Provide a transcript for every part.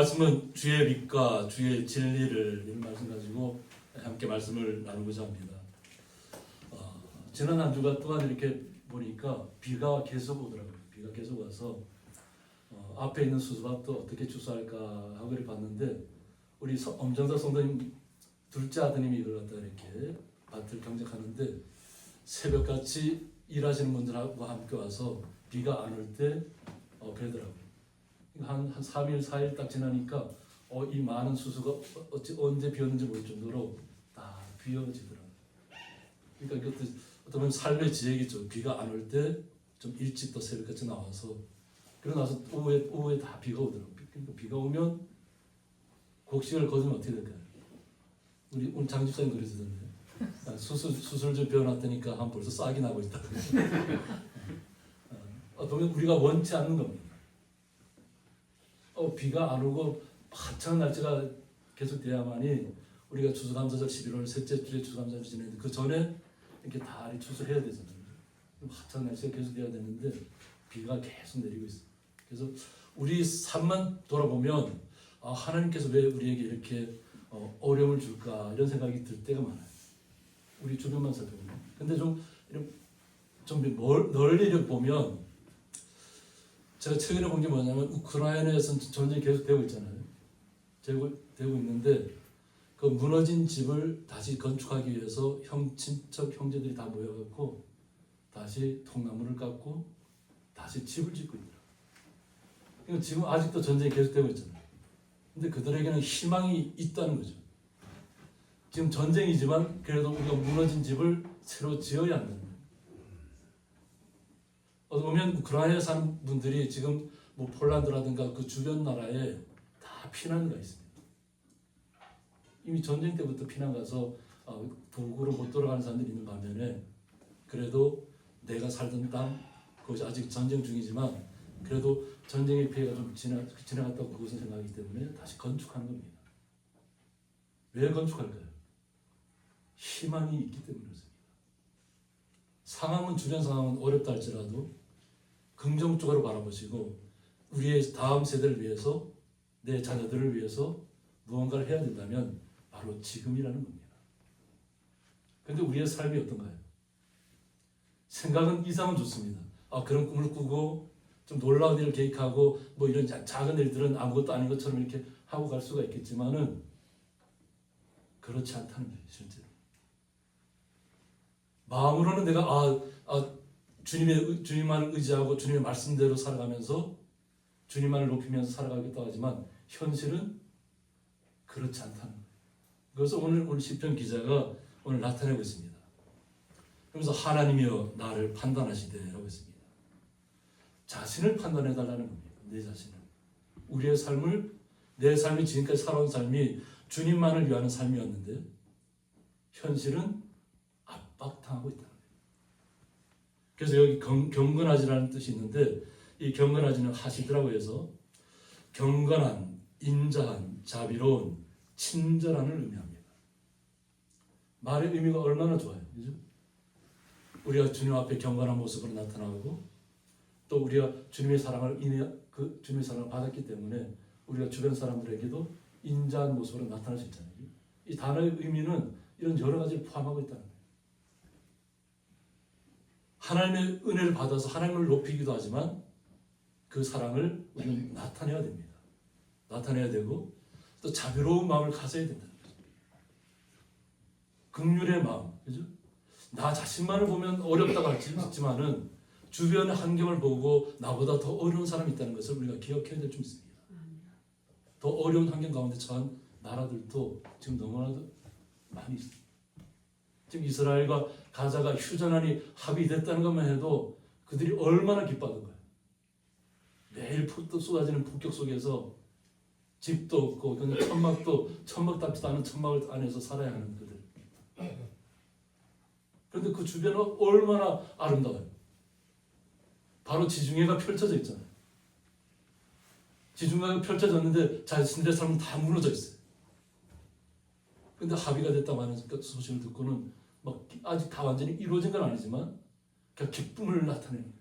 말씀은 주의 빛과 주의 진리를 이런 말씀 가지고 함께 말씀을 나누고자 합니다. 지난 한 주간 동안 이렇게 보니까 비가 계속 오더라고요. 비가 계속 와서 앞에 있는 수수밭도 어떻게 추수할까 하고 이렇게 봤는데 우리 엄정사 성도님 둘째 아드님이 이걸 갖다 이렇게 밭을 경작하는데 새벽같이 일하시는 분들하고 함께 와서 비가 안 올 때 그러더라고요. 한 3일, 4일 딱 지나니까 이 많은 수수가 언제 비었는지 모를 정도로 다 비어지더라고요. 그러니까 이것도 어떤 보면 삶의 지혜겠죠. 비가 안 올 때 좀 일찍 또 새벽같이 나와서 그러고 나서 오후에 다 비가 오더라고요. 그러니까 비가 오면 곡식을 거두면 어떻게 될까요? 우리 오늘 장 집사님 그러시던데 수술 좀 비워놨다니까 한 벌써 싹이 나고 있다. 보면 우리가 원치 않는 겁니다. 비가 안 오고 화창한 날씨가 계속 돼야만이 우리가 추수감사절 11월 셋째 주에 추수감사절 지내는데 그 전에 이렇게 다 추수를 해야 되잖아요. 화창한 날씨가 계속 돼야 되는데 비가 계속 내리고 있어요. 그래서 우리 삶만 돌아보면 하나님께서 왜 우리에게 이렇게 어려움을 줄까 이런 생각이 들 때가 많아요. 우리 주변만 살펴보면. 근데 좀 널리 보면 제가 최근에 본 게 뭐냐면 우크라이나에서 전쟁이 계속 되고 있잖아요. 되고 있는데 그 무너진 집을 다시 건축하기 위해서 친척 형제들이 다 모여갖고 다시 통나무를 깎고 다시 집을 짓고 있더라고요. 그러니까 지금 아직도 전쟁이 계속되고 있잖아요. 근데 그들에게는 희망이 있다는 거죠. 지금 전쟁이지만 그래도 우리가 무너진 집을 새로 지어야 한다는 거예요. 보면 우크라이나에 사는 분들이 지금 뭐 폴란드라든가 그 주변 나라에 다 피난가 있습니다. 이미 전쟁 때부터 피난 가서 도구로 못 돌아가는 사람들이 있는 반면에 그래도 내가 살던 땅 그것이 아직 전쟁 중이지만 그래도 전쟁의 피해가 좀 지나갔다고 그것은 생각하기 때문에 다시 건축하는 겁니다. 왜 건축할까요? 희망이 있기 때문에 그렇습니다. 상황은 주변 상황은 어렵다 할지라도 긍정적으로 바라보시고 우리의 다음 세대를 위해서 내 자녀들을 위해서 무언가를 해야 된다면 바로 지금이라는 겁니다. 그런데 우리의 삶이 어떤가요? 생각은 이상은 좋습니다. 그런 꿈을 꾸고 좀 놀라운 일을 계획하고 뭐 이런 작은 일들은 아무것도 아닌 것처럼 이렇게 하고 갈 수가 있겠지만은 그렇지 않다는 거예요. 실제로 마음으로는 내가 주님만을 의지하고 주님의 말씀대로 살아가면서 주님만을 높이면서 살아가겠다고 하지만 현실은 그렇지 않다는 거예요. 그래서 오늘 시편 기자가 오늘 나타내고 있습니다. 그래서 하나님이여 나를 판단하시되라고 했습니다. 자신을 판단해달라는 겁니다. 내 자신을. 우리의 삶을 내 삶이 지금까지 살아온 삶이 주님만을 위하는 삶이었는데 현실은 압박당하고 있다. 그래서 여기 경건하지라는 뜻이 있는데 이 경건하지는 하시드라고 해서 경건한, 인자한, 자비로운, 친절한을 의미합니다. 말의 의미가 얼마나 좋아요. 그죠? 우리가 주님 앞에 경건한 모습으로 나타나고 또 우리가 주님의 사랑을 주님의 사랑을 받았기 때문에 우리가 주변 사람들에게도 인자한 모습으로 나타날 수 있잖아요. 이 단어의 의미는 이런 여러 가지를 포함하고 있다는 거예요. 하나님의 은혜를 받아서 하나님을 높이기도 하지만 그 사랑을 우리는 나타내야 됩니다. 나타내야 되고 또 자비로운 마음을 가져야 된다는 거죠. 긍휼의 마음, 그죠? 나 자신만을 보면 어렵다고 할 수 있지만은 주변의 환경을 보고 나보다 더 어려운 사람이 있다는 것을 우리가 기억해야 될 줄 믿습니다. 더 어려운 환경 가운데 처한 나라들도 지금 너무나도 많이 있습니다. 지금 이스라엘과 가자가 휴전안이 합의됐다는 것만 해도 그들이 얼마나 기뻐하던 거예요. 매일 쏟아지는 폭격 속에서 집도 없고 천막답지도 않은 천막 안에서 살아야 하는 그들. 그런데 그 주변은 얼마나 아름다워요. 바로 지중해가 펼쳐져 있잖아요. 지중해가 펼쳐졌는데 자신들의 삶은 다 무너져 있어요. 그런데 합의가 됐다고 하는 소식을 듣고는 아직 다 완전히 이루어진 건 아니지만 그냥 기쁨을 나타내는 거예요.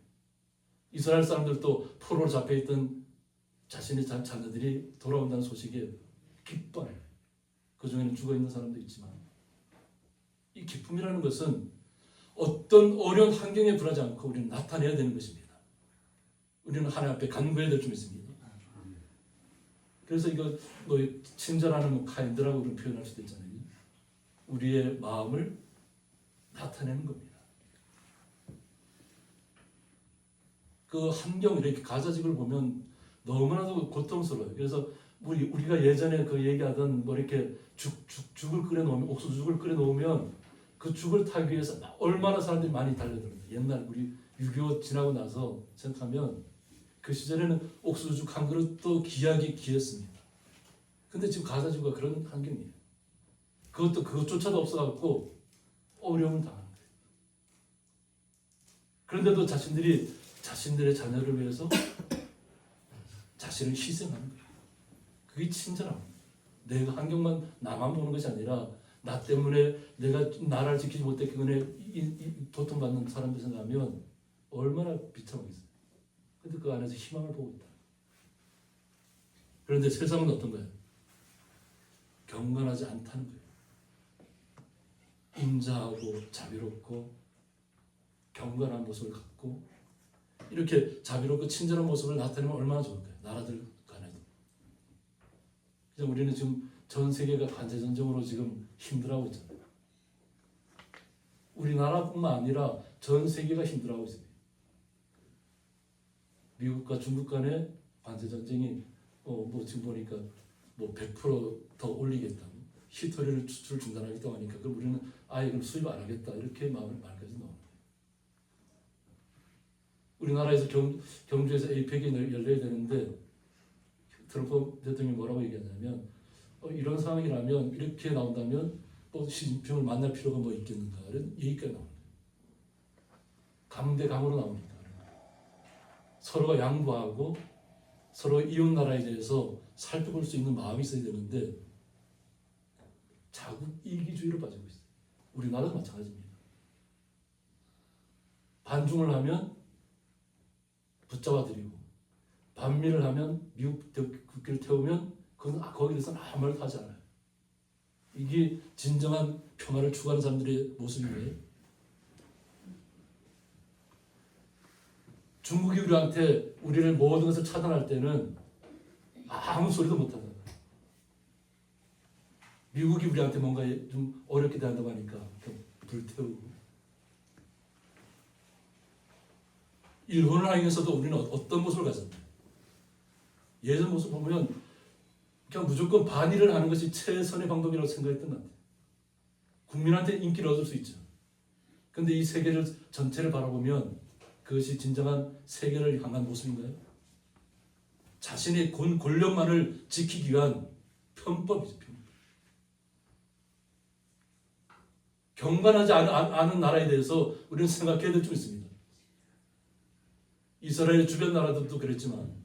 이스라엘 사람들도 포로로 잡혀있던 자신의 자녀들이 돌아온다는 소식에 기뻐해요. 그 중에는 죽어 있는 사람도 있지만 이 기쁨이라는 것은 어떤 어려운 환경에 불하지 않고 우리는 나타내야 되는 것입니다. 우리는 하나님 앞에 간구해야 될 줄 믿습니다. 그래서 이거 뭐 친절하는 뭐 카인드라고 그런 표현할 수도 있잖아요. 우리의 마음을 나타내는 겁니다. 그 환경 이렇게 가자직을 보면 너무나도 고통스러워요. 그래서 우리가 예전에 그 얘기하던 뭐 이렇게 죽을 끓여 놓으면 옥수수죽을 끓여 놓으면 그 죽을 타기 위해서 얼마나 사람들이 많이 달려들었는데 옛날 우리 6.25 지나고 나서 생각하면 그 시절에는 옥수수죽 한 그릇도 귀하기 귀했습니다. 근데 지금 가자지구가 그런 환경이에요. 그것조차도 없어갖고 어려움을 당하는 거예요. 그런데도 자신들의 자녀를 위해서 자신을 희생하는 거예요. 그게 친절함입니다. 내가 환경만 나만 보는 것이 아니라 나 때문에 내가 나라를 지키지 못했기 때문에 고통받는 사람들 생각하면 얼마나 비참하겠어요. 근데 그 안에서 희망을 보고 있다. 그런데 세상은 어떤 거예요? 경건하지 않다는 거예요. 인자하고 자비롭고 경건한 모습을 갖고 이렇게 자비롭고 친절한 모습을 나타내면 얼마나 좋을까요? 나라들 간에도. 그래서 우리는 지금 전 세계가 관세전쟁으로 지금 힘들어하고 있잖아요. 우리나라뿐만 아니라 전 세계가 힘들어하고 있습니다. 미국과 중국 간의 관세전쟁이 뭐 지금 보니까 뭐 100% 더 올리겠다. 히터리를 수출 중단하겠다고 하니까 그럼 우리는 아예 그럼 수입 안 하겠다 이렇게 말까지 나옵니다. 우리나라에서 경주에서 에이펙이 열려야 되는데 트럼프 대통령이 뭐라고 얘기하냐면 이런 상황이라면 이렇게 나온다면 시진핑을 만날 필요가 뭐 있겠는가 이런 얘기까지 나옵니다. 강대강으로 나오니까 서로가 양보하고 서로 이웃 나라에 대해서 살펴볼 수 있는 마음이 있어야 되는데 자국 이기주의로 빠지고 있어요. 우리나라도 마찬가지입니다. 반중을 하면 붙잡아들이고 반미를 하면 미국 국기를 태우면 그건 거기에 대해서는 아무 말도 하지 않아요. 이게 진정한 평화를 추구하는 사람들의 모습이에요. 중국이 우리를 모든 것을 차단할 때는 아무 소리도 못하잖아요. 미국이 우리한테 뭔가 좀 어렵게 대한다고 하니까 불태우고. 일본을 향해서도 우리는 어떤 모습을 가졌나요? 예전 모습 보면 그냥 무조건 반일을 하는 것이 최선의 방법이라고 생각했던 것 같아요. 국민한테 인기를 얻을 수 있죠. 그런데 이 세계를 전체를 바라보면 그것이 진정한 세계를 향한 모습인가요? 자신의 권력만을 지키기 위한 편법이죠. 편법. 경건하지 않은 나라에 대해서 우리는 생각해야 될 점 있습니다. 이스라엘 주변 나라들도 그랬지만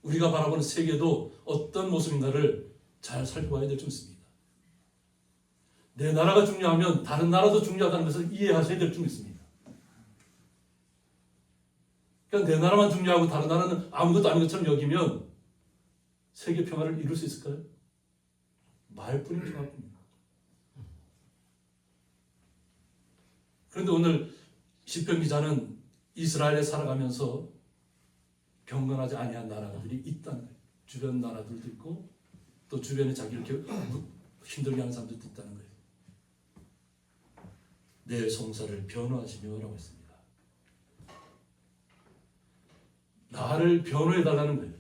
우리가 바라보는 세계도 어떤 모습인가를 잘 살펴봐야 될 점 있습니다. 내 나라가 중요하면 다른 나라도 중요하다는 것을 이해하셔야 될 점 있습니다. 그러니까 내 나라만 중요하고 다른 나라는 아무것도 아닌 것처럼 여기면 세계 평화를 이룰 수 있을까요? 말뿐인 평화뿐입니다. 그런데 오늘 시편 기자는 이스라엘에 살아가면서 경건하지 아니한 나라들이 있다는 거예요. 주변 나라들도 있고 또 주변에 자기를 힘들게 하는 사람들도 있다는 거예요. 내 송사를 변호하시며라고 했습니다. 나를 변호해달라는 거예요.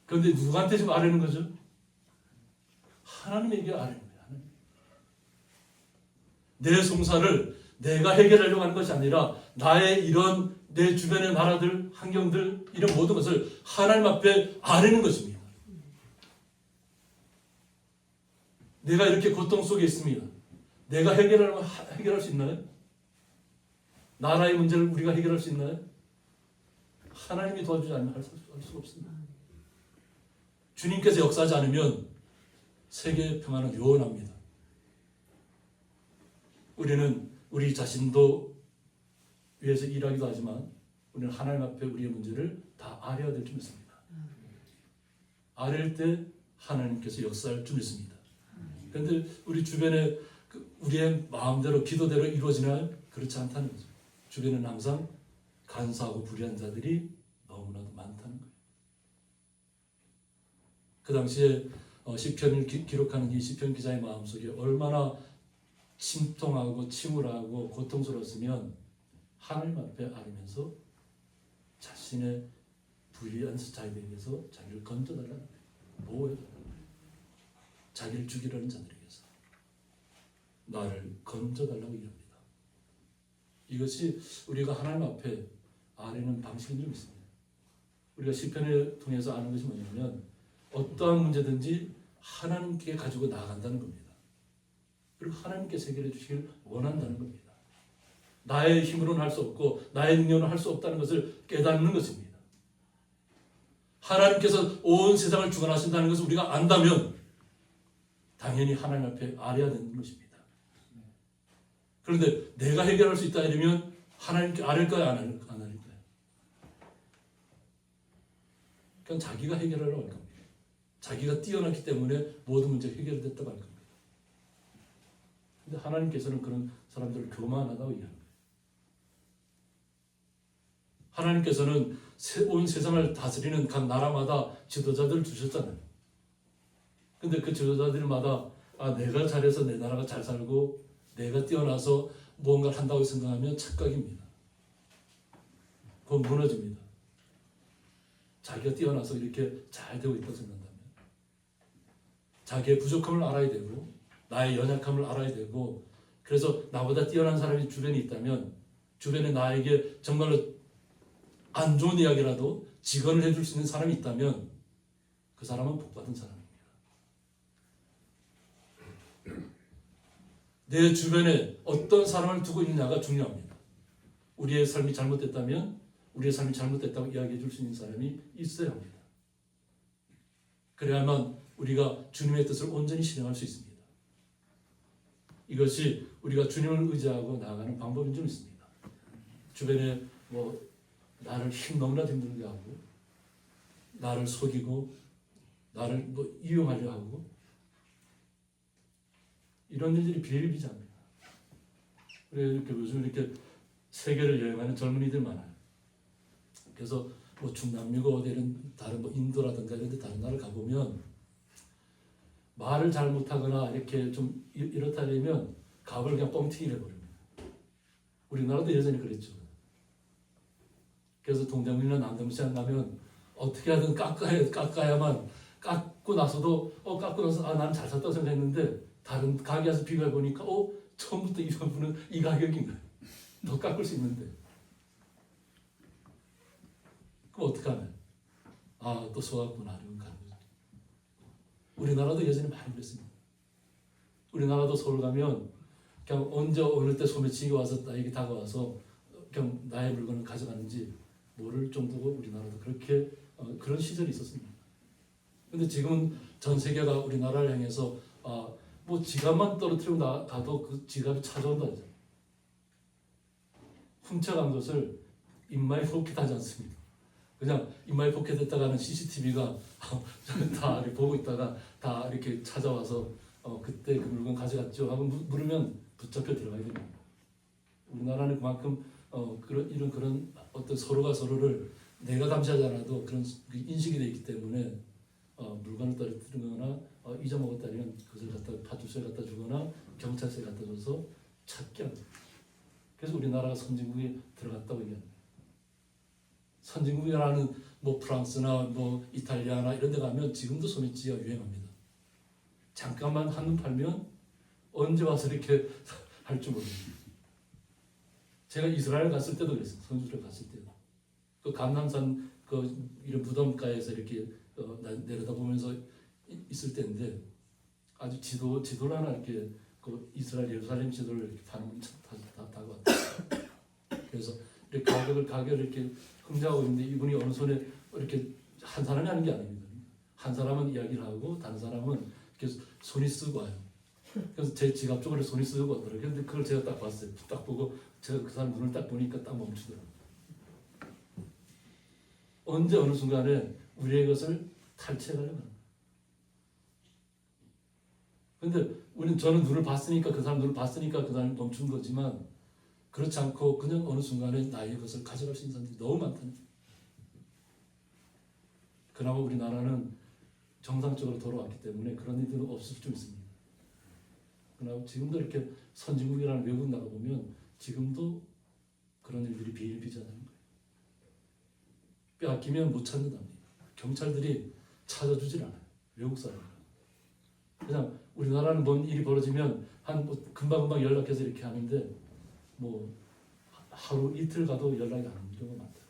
그런데 누구한테 지금 아뢰는 거죠? 하나님에게 아뢰는 거예요. 하나님. 내 송사를 내가 해결하려고 하는 것이 아니라 나의 이런 내 주변의 나라들, 환경들 이런 모든 것을 하나님 앞에 아뢰는 것입니다. 내가 이렇게 고통 속에 있습니다. 내가 해결할 수 있나요? 나라의 문제를 우리가 해결할 수 있나요? 하나님이 도와주지 않으면 할 수가 없습니다. 주님께서 역사하지 않으면 세계 평화는 요원합니다. 우리는 우리 자신도 위해서 일하기도 하지만 우리는 하나님 앞에 우리의 문제를 다 아뢰어야 될 줄 믿습니다. 아뢰일 때 하나님께서 역사할 줄 믿습니다. 그런데 우리 주변에 우리의 마음대로 기도대로 이루어지나요? 그렇지 않다는 거죠. 주변에는 항상 간사하고 불의한 자들이 너무나도 많다는 거예요. 그 당시에 시편을 기록하는 이 시편 기자의 마음속에 얼마나 침통하고 침울하고 고통스러웠으면 하나님 앞에 아뢰면서 자신의 불의한 자들에게서 자기를 건져달라는 거예요. 보호해달라는 거예요. 자기를 죽이려는 자들에게서 나를 건져달라고 얘기합니다. 이것이 우리가 하나님 앞에 아뢰는 방식인 줄 믿습니다. 우리가 시편을 통해서 아는 것이 뭐냐면 어떠한 문제든지 하나님께 가지고 나아간다는 겁니다. 그리고 하나님께서 해결해 주시길 원한다는 겁니다. 나의 힘으로는 할 수 없고 나의 능력으로는 할 수 없다는 것을 깨닫는 것입니다. 하나님께서 온 세상을 주관하신다는 것을 우리가 안다면 당연히 하나님 앞에 아뢰야 되는 것입니다. 그런데 내가 해결할 수 있다 이러면 하나님께 아뢰일까요? 안 아뢰일까요? 그냥 자기가 해결하려고 할 겁니다. 자기가 뛰어났기 때문에 모든 문제가 해결됐다고 할 겁니다. 근데 하나님께서는 그런 사람들을 교만하다고 얘기합니다. 하나님께서는 온 세상을 다스리는 각 나라마다 지도자들을 주셨잖아요. 근데 그 지도자들마다 내가 잘해서 내 나라가 잘 살고 내가 뛰어나서 무언가를 한다고 생각하면 착각입니다. 그건 무너집니다. 자기가 뛰어나서 이렇게 잘 되고 있다고 생각한다면 자기의 부족함을 알아야 되고 나의 연약함을 알아야 되고 그래서 나보다 뛰어난 사람이 주변에 있다면 주변에 나에게 정말로 안 좋은 이야기라도 직언을 해줄 수 있는 사람이 있다면 그 사람은 복받은 사람입니다. 내 주변에 어떤 사람을 두고 있느냐가 중요합니다. 우리의 삶이 잘못됐다면 우리의 삶이 잘못됐다고 이야기해 줄 수 있는 사람이 있어야 합니다. 그래야만 우리가 주님의 뜻을 온전히 실행할 수 있습니다. 이것이 우리가 주님을 의지하고 나아가는 방법인 줄 믿습니다. 주변에 나를 너무나 힘들게 하고 나를 속이고 나를 이용하려 하고 이런 일들이 비일비재합니다. 그래서 요즘 이렇게 세계를 여행하는 젊은이들 많아요. 그래서 중남미고 어디 다른 인도라든가 이런 데 다른 나라를 가보면 말을 잘 못하거나 이렇게 좀 이렇다 하면 갑을 그냥 뻥튀기를 해버립니다. 우리나라도 예전에 그랬죠. 그래서 동대문이나 남대문시장 가면 어떻게 하든 깎아야만 깎고 나서도 깎고 나서 나는 잘 샀다고 생각했는데 다른 가게 가서 비교해 보니까 처음부터 이런 분은 이 가격인 거예요. 더 깎을 수 있는데 그럼 어떡하나요? 또 속았구나 이런 가는 거죠. 우리나라도 예전에 많이 그랬습니다. 우리나라도 서울 가면 그냥 언제 어느 때 소매치기 와서 나에게 다가와서 그냥 나의 물건을 가져가는지 모를 정도고 우리나라도 그렇게 그런 시절이 있었습니다. 근데 지금은 전 세계가 우리나라를 향해서 지갑만 떨어뜨리고 가도 그 지갑이 찾아온다 하죠. 훔쳐간 것을 인마이 포켓하지 않습니다. 그냥 인마이 포켓했다가는 CCTV가 다 이렇게 보고 있다가 다 이렇게 찾아와서 그때 그 물건 가져갔죠 하고 물으면 붙잡혀 들어가야 됩니다. 우리나라는 그만큼 그런 어떤 서로가 서로를 내가 감시하지 않아도 그런 인식이 되어 있기 때문에 물건을 떨어뜨리거나 잊어먹었다 하면 그것을 갖다 파출소에 갖다 주거나 경찰서에 갖다 줘서 찾게 합니다. 그래서 우리나라가 선진국에 들어갔다고 얘기합니다. 선진국이라는 프랑스나 이탈리아나 이런 데 가면 지금도 소매치기가 유행합니다. 잠깐만 한눈 팔면 언제 와서 이렇게 할 줄 모릅니다. 제가 이스라엘 갔을 때도 그랬어요. 선주를 갔을 때도. 그 감람산 이런 무덤가에서 이렇게 내려다보면서 있을 때인데 아주 지도를 하나 이렇게 이스라엘 예루살렘 지도를 이렇게 파는 다 다가왔어요. 그래서 이렇게 가격을 이렇게 흥정하고 있는데 이분이 어느 손에 이렇게 한 사람이 하는 게 아닙니다. 한 사람은 이야기를 하고 다른 사람은 이렇게 손이 쓰고 와요. 그래서 제 지갑 쪽으로 손이 쓰고 오더라고요. 근데 그걸 제가 딱 봤어요. 딱 보고 제가 그 사람 눈을 딱 보니까 딱 멈추더라고요. 언제 어느 순간에 우리의 것을 탈취해가려고 하는 거예요. 근데 저는 눈을 봤으니까 그 사람 눈을 봤으니까 그 사람이 멈춘 거지만 그렇지 않고 그냥 어느 순간에 나의 것을 가져갈 수 있는 사람들이 너무 많다는 거예요. 그나마 우리나라는 정상적으로 돌아왔기 때문에 그런 일들은 없을 좀 있습니다. 그러나 지금도 이렇게 선진국이라는 외국 나가보면 지금도 그런 일들이 비일비재하다는 거예요. 빼앗기면 못 찾는답니다. 경찰들이 찾아주질 않아요. 외국 사람은. 그냥 우리나라는 뭔 일이 벌어지면 뭐 금방금방 연락해서 이렇게 하는데 뭐 하루 이틀 가도 연락이 안 오는 경우가 많다.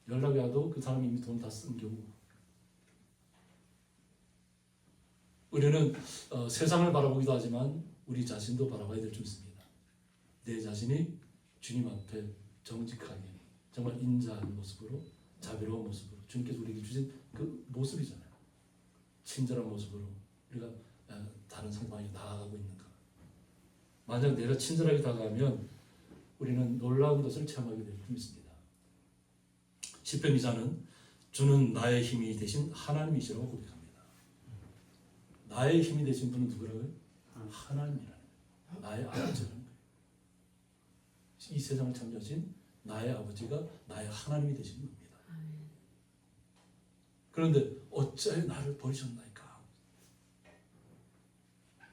연락이 와도 그 사람이 이미 돈 다 쓴 경우. 우리는 세상을 바라보기도 하지만 우리 자신도 바라봐야 될 줄 있습니다. 내 자신이 주님 앞에 정직하게 정말 인자한 모습으로 자비로운 모습으로 주님께서 우리에게 주신 그 모습이잖아요. 친절한 모습으로 우리가 다른 상대방에게 나아가고 있는가. 만약 내가 친절하게 다가가면 우리는 놀라운 것을 체험하게 될 줄 믿습니다. 시편 기자는 주는 나의 힘이 되신 하나님이시라고 고백합니다. 나의 힘이 되신 분은 누구라고요? 하나님이라는 거예요. 나의 아버지라는 거예요. 이 세상을 창조하신 나의 아버지가 나의 하나님이 되신 겁니다. 그런데 어찌하여 나를 버리셨나이까?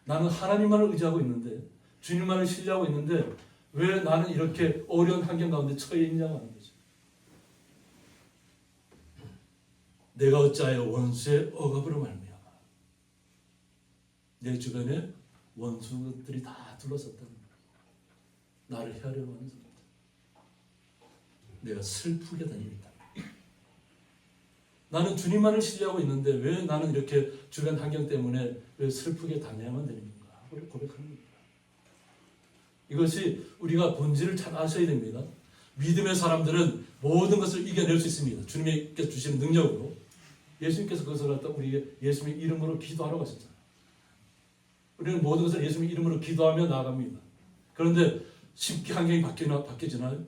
나는 하나님만을 의지하고 있는데 주님만을 신뢰하고 있는데 왜 나는 이렇게 어려운 환경 가운데 처해 있냐고 하는 거죠. 내가 어찌하여 원수의 억압으로 말미암아 내 주변에 원수들이 다 둘러섰다는 거예요. 나를 해하려고 하는 사람들. 내가 슬프게 다니고 있다. 나는 주님만을 신뢰하고 있는데 왜 나는 이렇게 주변 환경 때문에 왜 슬프게 다녀야만 되는 건가 고백하는 겁니다. 이것이 우리가 본질을 잘 아셔야 됩니다. 믿음의 사람들은 모든 것을 이겨낼 수 있습니다. 주님께서 주시는 능력으로. 예수님께서 그것을 갖다 우리에게 예수님의 이름으로 기도하라고 하셨잖아요. 우리는 모든 것을 예수님의 이름으로 기도하며 나아갑니다. 그런데 쉽게 환경이 바뀌어지나요?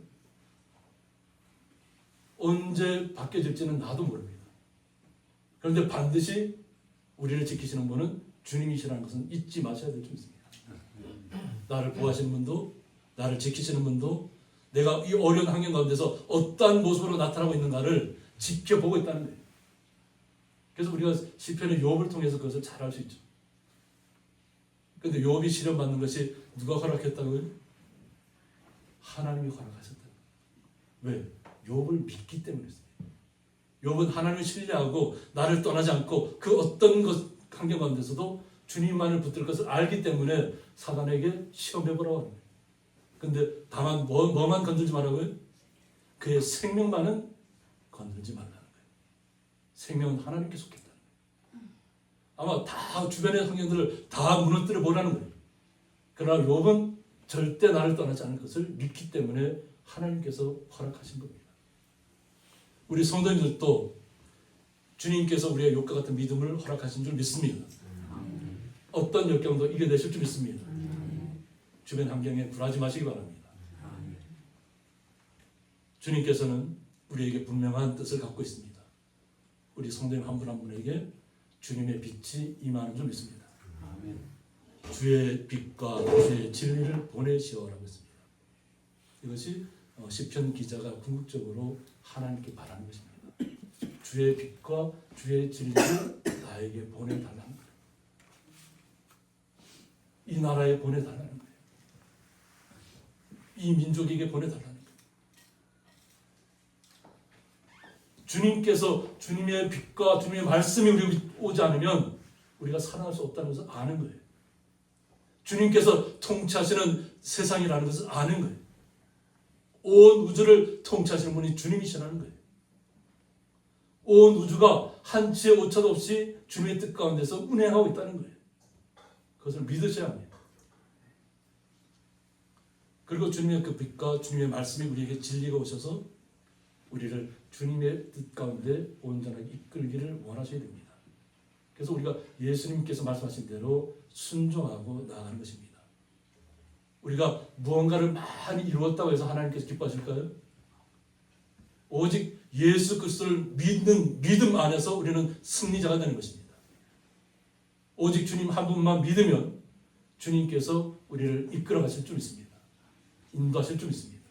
언제 바뀌어질지는 나도 모릅니다. 그런데 반드시 우리를 지키시는 분은 주님이시라는 것은 잊지 마셔야 될 줄 있습니다. 나를 구하시는 분도 나를 지키시는 분도 내가 이 어려운 환경 가운데서 어떠한 모습으로 나타나고 있는가를 지켜보고 있다는 거예요. 그래서 우리가 시편의 욥을 통해서 그것을 잘 알 수 있죠. 그런데 욥이 시련받는 것이 누가 허락했다고요? 하나님이 허락하셨다. 왜? 욥을 믿기 때문이었어요. 욥은 하나님을 신뢰하고 나를 떠나지 않고 그 어떤 환경 가운데서도 주님만을 붙들 것을 알기 때문에 사단에게 시험해보라고 합니다. 근데 다만 뭐만 건들지 말라고요? 그의 생명만은 건들지 말라는 거예요. 생명은 하나님께 속했다는 거예요. 아마 다 주변의 환경들을 다 무너뜨려 보라는 거예요. 그러나 욥은 절대 나를 떠나지 않을 것을 믿기 때문에 하나님께서 허락하신 겁니다. 우리 성도님들도 주님께서 우리의 욥과 같은 믿음을 허락하신 줄 믿습니다. 어떤 역경도 이겨내실 줄 믿습니다. 주변 환경에 굴하지 마시기 바랍니다. 주님께서는 우리에게 분명한 뜻을 갖고 있습니다. 우리 성도님 한 분 한 분에게 주님의 빛이 임하는 줄 믿습니다. 주의 빛과 주의 진리를 보내시오라고 했습니다. 이것이 시편 기자가 궁극적으로 하나님께 바라는 것입니다. 주의 빛과 주의 진리를 나에게 보내달라는 거예요. 이 나라에 보내달라는 거예요. 이 민족에게 보내달라는 거예요. 주님께서 주님의 빛과 주님의 말씀이 우리에게 오지 않으면 우리가 살아날 수 없다는 것을 아는 거예요. 주님께서 통치하시는 세상이라는 것을 아는 거예요. 온 우주를 통치하시는 분이 주님이시라는 거예요. 온 우주가 한치의 오차도 없이 주님의 뜻 가운데서 운행하고 있다는 거예요. 그것을 믿으셔야 합니다. 그리고 주님의 그 빛과 주님의 말씀이 우리에게 진리가 오셔서 우리를 주님의 뜻 가운데 온전하게 이끌기를 원하셔야 됩니다. 그래서 우리가 예수님께서 말씀하신 대로 순종하고 나아가는 것입니다. 우리가 무언가를 많이 이루었다고 해서 하나님께서 기뻐하실까요? 오직 예수 그리스도를 믿는 믿음 안에서 우리는 승리자가 되는 것입니다. 오직 주님 한 분만 믿으면 주님께서 우리를 이끌어 가실 줄 믿습니다. 인도하실 줄 믿습니다.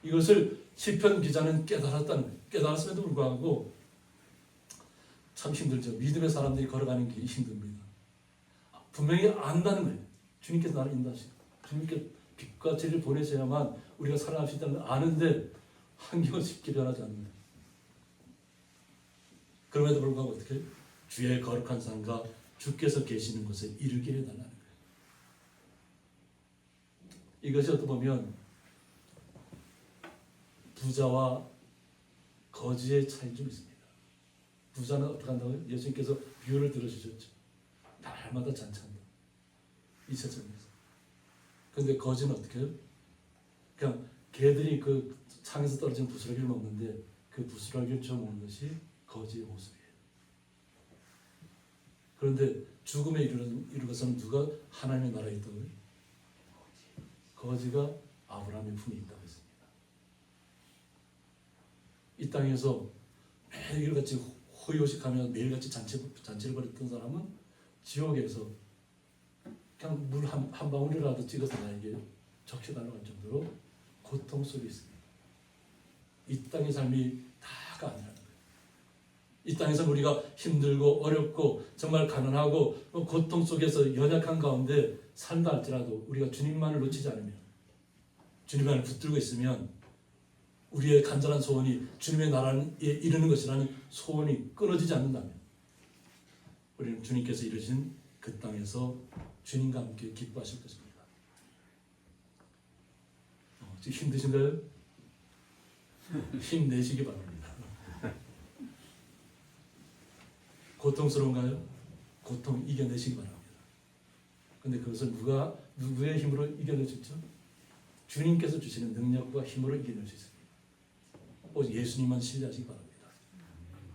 이것을 시편 기자는 깨달았다는 거예요. 깨달았음에도 불구하고 참 힘들죠. 믿음의 사람들이 걸어가는 길이 힘듭니다. 분명히 안다는 거예요. 주님께서 나를 인도하시고 주님께 빛과 진리를 보내셔야만 우리가 살아갈 수 있다는 걸 아는데 환경은 쉽게 변하지 않는다. 그럼에도 불구하고 어떻게 주의 거룩한 산과 주께서 계시는 곳에 이르게 해달라는 거예요. 이것이 어떻게 보면 부자와 거지의 차이는 좀 있습니다. 부자는 어떻게 한다고요? 예수님께서 비유를 들어주셨죠. 날마다 잔치한다. 이 세상에서. 그런데 거지는 어떻게 해요? 그냥 개들이 그 창에서 떨어진 부스러기를 먹는데 그 부스러기를 쳐 먹는 것이 거지의 모습이에요. 그런데 죽음에 이르러서는 누가 하나님의 나라에 있다고요? 거지가 아브라함의 품에 있다고 했습니다. 이 땅에서 매일같이 호의호식하며 매일같이 잔치를 벌였던 사람은 지옥에서 그냥 물 한 방울이라도 찍어서 나에게 적셔달라고 할 정도로 고통 속에 있습니다. 이 땅의 삶이 다가 아니라는 거예요. 이 땅에서 우리가 힘들고 어렵고 정말 가난하고 고통 속에서 연약한 가운데 산다 할지라도 우리가 주님만을 놓치지 않으면 주님만을 붙들고 있으면 우리의 간절한 소원이 주님의 나라에 이르는 것이라는 소원이 끊어지지 않는다면 우리는 주님께서 이루신 그 땅에서 주님과 함께 기뻐하실 것입니다. 지금 힘드신가요? 힘내시기 바랍니다. 고통스러운가요? 고통 이겨내시기 바랍니다. 그런데 그것을 누구의 힘으로 이겨낼 수 있죠? 주님께서 주시는 능력과 힘으로 이겨낼 수 있습니다. 오직 예수님만 신뢰하시기 바랍니다.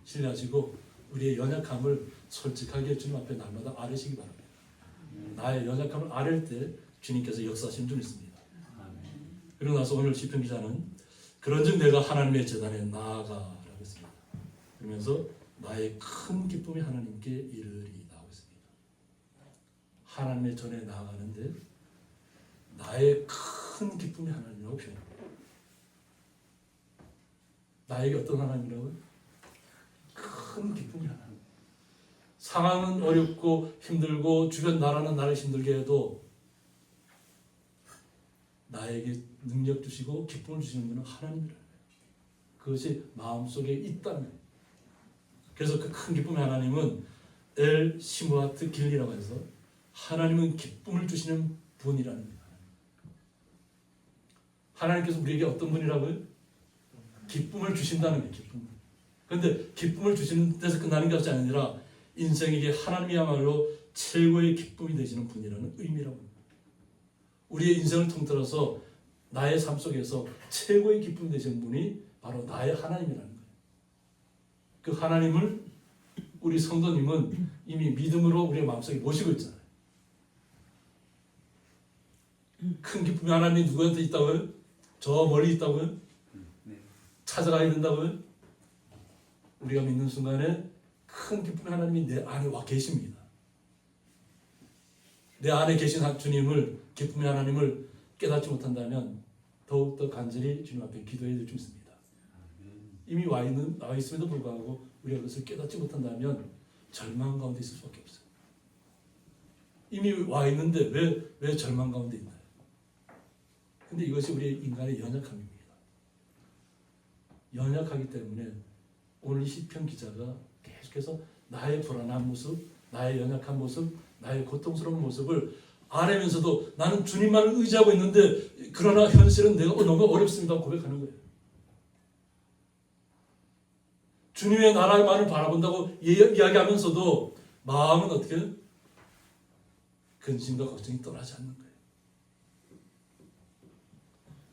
신뢰하시고 우리의 연약함을 솔직하게 주님 앞에 날마다 아뢰시기 바랍니다. 나의 연약함을 아뢰 때 주님께서 역사하시는 줄 믿습니다. 그러고 나서 오늘 시편 기자는 그런즉 내가 하나님의 제단에 나아가라고 했습니다. 그러면서 나의 큰 기쁨이 하나님께 이르리 나오고 있습니다. 하나님의 전에 나아가는데 나의 큰 기쁨이 하나님이라고 표현합니다. 나에게 어떤 하나님이라고요? 큰 기쁨이 하나님. 상황은 어렵고 힘들고 주변 나라는 나를 힘들게 해도 나에게 능력 주시고 기쁨을 주시는 분은 하나님이라는 거예요. 그것이 마음속에 있다는 거예요. 그래서 그 큰 기쁨의 하나님은 엘 시므아트 길리라고 해서 하나님은 기쁨을 주시는 분이라는 거예요. 하나님께서 우리에게 어떤 분이라고요? 기쁨을 주신다는 거예요. 기쁨. 그런데 기쁨을 주시는 데서 끝나는 것이 아니라 인생에게 하나님이야말로 최고의 기쁨이 되시는 분이라는 의미라고 합니다. 우리의 인생을 통틀어서 나의 삶 속에서 최고의 기쁨이 되시는 분이 바로 나의 하나님이라는 거예요. 그 하나님을 우리 성도님은 이미 믿음으로 우리의 마음속에 모시고 있잖아요. 큰 기쁨이 하나님이 누구한테 있다고요? 저 멀리 있다고요? 찾아가야 된다고요? 우리가 믿는 순간에 큰 기쁨의 하나님이 내 안에 와 계십니다. 내 안에 계신 주님을, 기쁨의 하나님을 깨닫지 못한다면 더욱더 간절히 주님 앞에 기도해야 될 줄 믿습니다. 이미 와 있음에도 불구하고 우리가 그것을 깨닫지 못한다면 절망 가운데 있을 수밖에 없어요. 이미 와 있는데 왜 절망 가운데 있나요? 근데 이것이 우리 인간의 연약함입니다. 연약하기 때문에 오늘 이 시편 기자가 계속해서 나의 불안한 모습, 나의 연약한 모습, 나의 고통스러운 모습을 아뢰면서도 나는 주님만을 의지하고 있는데 그러나 현실은 내가 너무 어렵습니다 고백하는 거예요. 주님의 나라만을 바라본다고 이야기하면서도 마음은 어떻게 해요? 근심과 걱정이 떠나지 않는 거예요.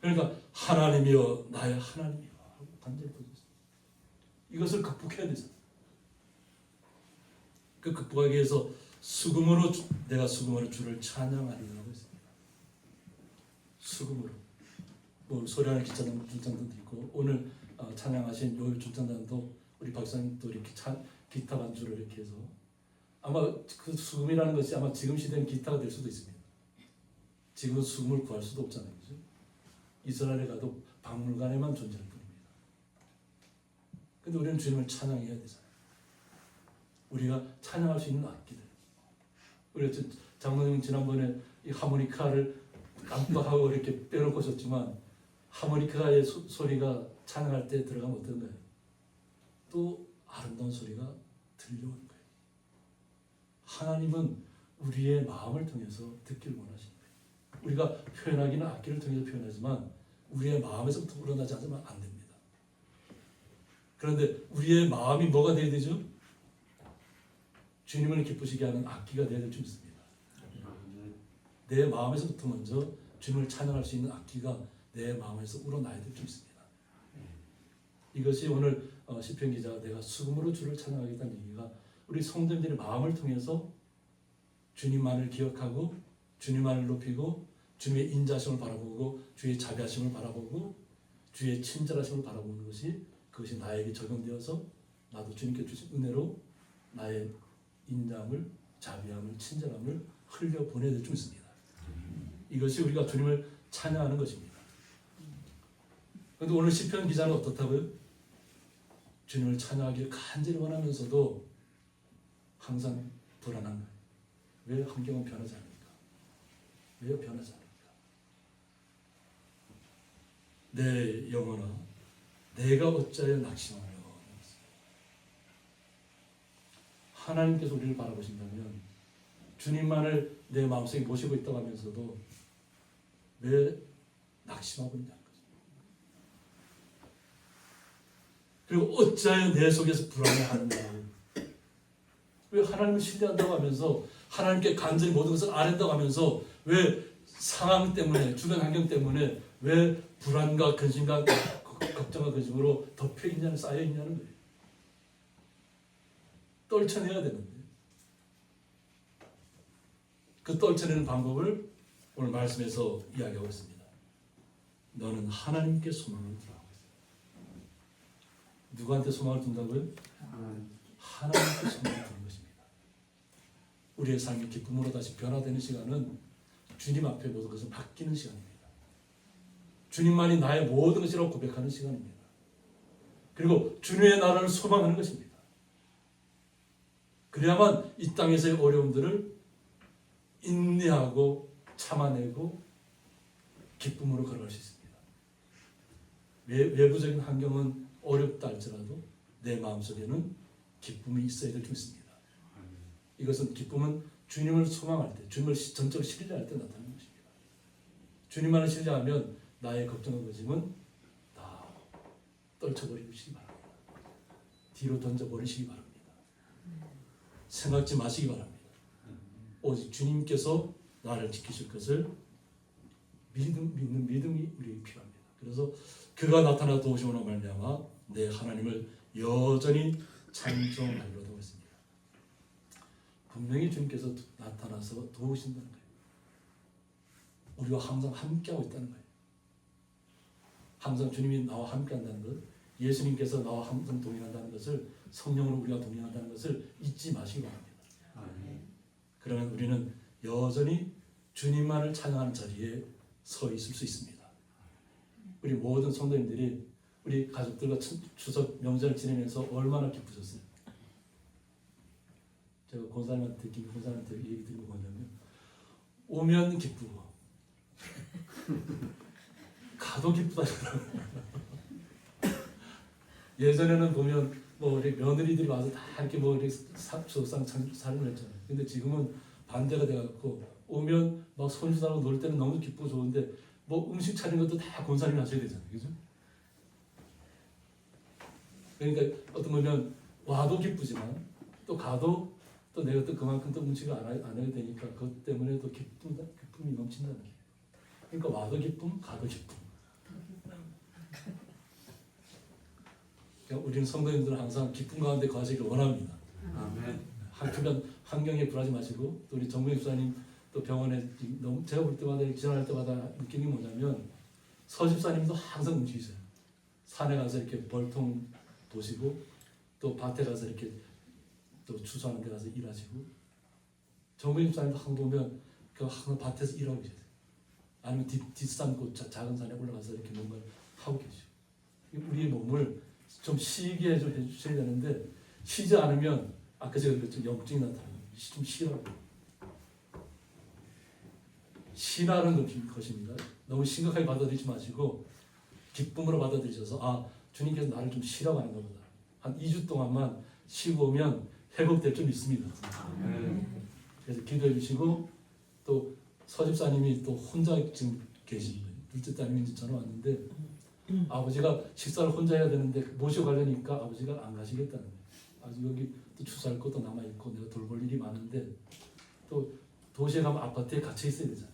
그러니까 하나님이여 나의 하나님이여 하고 간절히 부르셨어요. 이것을 극복해야 되잖아요. 그 극복하기 위해서 내가 수금으로 주를 찬양하리라고 했습니다. 수금으로. 뭐 소리하는 기차장도 있고 오늘 찬양하신 요 중창단도 우리 박사님도 이렇게 기타 반주를 이렇게 해서 아마 그 수금이라는 것이 아마 지금 시대는 기타가 될 수도 있습니다. 지금은 수금을 구할 수도 없잖아요. 그죠? 이스라엘에 가도 박물관에만 존재할 뿐입니다. 근데 우리는 주님을 찬양해야 되잖아요. 우리가 찬양할 수 있는 악기들. 우리 장로님 지난번에 이 하모니카를 깜빡하고 이렇게 빼놓고 오셨지만 하모니카의 소리가 찬양할 때 들어가면 어떤가요? 또 아름다운 소리가 들려오는 거예요. 하나님은 우리의 마음을 통해서 듣기를 원하시는 거예요. 우리가 표현하기는 악기를 통해서 표현하지만 우리의 마음에서부터 우러나지 않으면 안 됩니다. 그런데 우리의 마음이 뭐가 되어야 되죠? 주님을 기쁘시게 하는 악기가 되어야 될 줄 믿습니다. 내 마음에서부터 먼저 주님을 찬양할 수 있는 악기가 내 마음에서 우러나야 될 줄 믿습니다. 이것이 오늘 시편 기자가 내가 수금으로 주를 찬양하겠다는 얘기가 우리 성도님들의 마음을 통해서 주님만을 기억하고 주님만을 높이고 주님의 인자심을 바라보고 주의 자비하심을 바라보고 주의 친절하심을 바라보는 것이 그것이 나에게 적용되어서 나도 주님께 주신 은혜로 나의 인자함을 자비함을 친절함을 흘려보내야 될 줄 믿습니다. 이것이 우리가 주님을 찬양하는 것입니다. 그런데 오늘 시편 기자는 어떻다고요? 주님을 찬양하기를 간절히 원하면서도 항상 불안한 거예요. 왜 환경은 변하지 않을까? 왜 변하지 않을까? 내 영혼아, 내가 어찌하여 낙심하며? 하나님께서 우리를 바라보신다면 주님만을 내 마음속에 모시고 있다고 하면서도 왜 낙심하고 있냐는 거죠. 그리고 어찌하여 내 속에서 불안해하는가? 왜 하나님을 신뢰한다고 하면서 하나님께 간절히 모든 것을 아랜다고 하면서 왜 상황 때문에 주변 환경 때문에 왜 불안과 근심과 걱정과 근심으로 덮여 있냐는 쌓여 있냐는 거예요. 떨쳐내야 되는데 그 떨쳐내는 방법을 오늘 말씀에서 이야기하고 있습니다. 너는 하나님께 소망을 두라고 했어요. 누구한테 소망을 둔다고요? 하나님께 소망을 두는 것입니다. 우리의 삶이 기쁨으로 다시 변화되는 시간은 주님 앞에 모든 것을 맡기는 시간입니다. 주님만이 나의 모든 것이라고 고백하는 시간입니다. 그리고 주님의 나라를 소망하는 것입니다. 그래야만 이 땅에서의 어려움들을 인내하고 참아내고 기쁨으로 걸어갈 수 있습니다. 외부적인 환경은 어렵다 할지라도 내 마음속에는 기쁨이 있어야 될 줄 믿습니다. 이것은 기쁨은 주님을 소망할 때, 주님을 전적으로 신뢰할 때 나타나는 것입니다. 주님만을 신뢰하면 나의 걱정과 근심은 다 떨쳐버리시기 바랍니다. 뒤로 던져버리시기 바랍니다. 생각지 마시기 바랍니다. 오직 주님께서 나를 지키실 것을 믿는 믿음이 우리에게 필요합니다. 그래서 그가 나타나 도우심으로 말미암아 내 하나님을 여전히 찬송하리로다 했습니다. 분명히 주님께서 나타나서 도우신다는 거예요. 우리와 항상 함께하고 있다는 거예요. 항상 주님이 나와 함께한다는 것, 예수님께서 나와 항상 동행한다는 것을, 성령으로 우리가 동행한다는 것을 잊지 마시기 바랍니다. 그러면 우리는 여전히 주님만을 찬양하는 자리에 서 있을 수 있습니다. 우리 모든 성도님들이 우리 가족들과 추석 명절을 지내면서 얼마나 기쁘셨어요. 제가 권사님한테 얘기 드리고 뭐냐면 오면 기쁘고 가도 기쁘다더라고요. 예전에는 보면 뭐 우리 며느리들이 와서 다 이렇게 뭐 이렇게 추석상 차림을 했잖아요. 근데 지금은 반대가 돼갖고 오면 막 손주들하고 놀 때는 너무 기쁘고 좋은데 뭐 음식 차린 것도 다 권사님이 하셔야 되잖아요, 그죠? 그러니까 어떤 보면 와도 기쁘지만 또 가도 또 내가 또 그만큼 또 음식을 안 해야 되니까 그것 때문에 또 기쁨이 넘친다는 거예요. 그러니까 와도 기쁨, 가도 기쁨. 그러니까 우리는 성도님들은 항상 기쁨 가운데 거하시길 원합니다. 아멘. 한편 환경에 불하지 마시고 또 우리 정명 집사님 또 병원에 너무 제가 볼 때마다 지나갈 때마다 느끼는 게 뭐냐면 서 집사님도 항상 움직이세요. 산에 가서 이렇게 벌통 보시고 또 밭에 가서 이렇게 또 추수하는 데 가서 일하시고 정부님 사님도 항상 보면 그 항상 밭에서 일하고 계세요. 아니면 뒷산 그 작은 산에 올라가서 이렇게 뭔가 하고 계시고 우리의 몸을 좀 쉬게 좀 해주셔야 되는데 쉬지 않으면 아까 제가 그랬죠 염증이 나타나요. 좀 쉬라고. 쉬라는 것입니다. 너무 심각하게 받아들이지 마시고 기쁨으로 받아들이셔서 아 주님께서 나를 좀 쉬라고 하는 겁니다. 한 2주 동안만 쉬고 오면 회복될 좀 있습니다. 그래서 기도해 주시고 또 서집사님이 또 혼자 지금 계신 거예요. 둘째 따님이 전화 왔는데 아버지가 식사를 혼자 해야 되는데 모시고 가려니까 아버지가 안 가시겠다는 거예요. 아직 여기 또 추수할 것도 남아있고 내가 돌볼 일이 많은데 또 도시에 가면 아파트에 갇혀 있어야 되잖아요.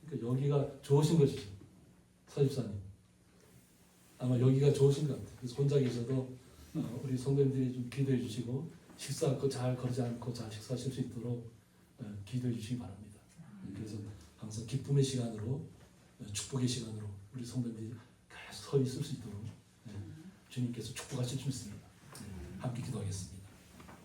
그러니까 여기가 좋으신 것이죠. 서집사님. 아마 여기가 좋으신 것 같아요. 그래서 혼자 계셔도 우리 성도님들이 좀 기도해 주시고 식사할 거 잘 거르지 않고 잘 식사하실 수 있도록 기도해 주시기 바랍니다. 그래서 항상 기쁨의 시간으로 축복의 시간으로 우리 성도님들이 계속 서 있을 수 있도록 주님께서 축복하실 수 있습니다. 함께 기도하겠습니다.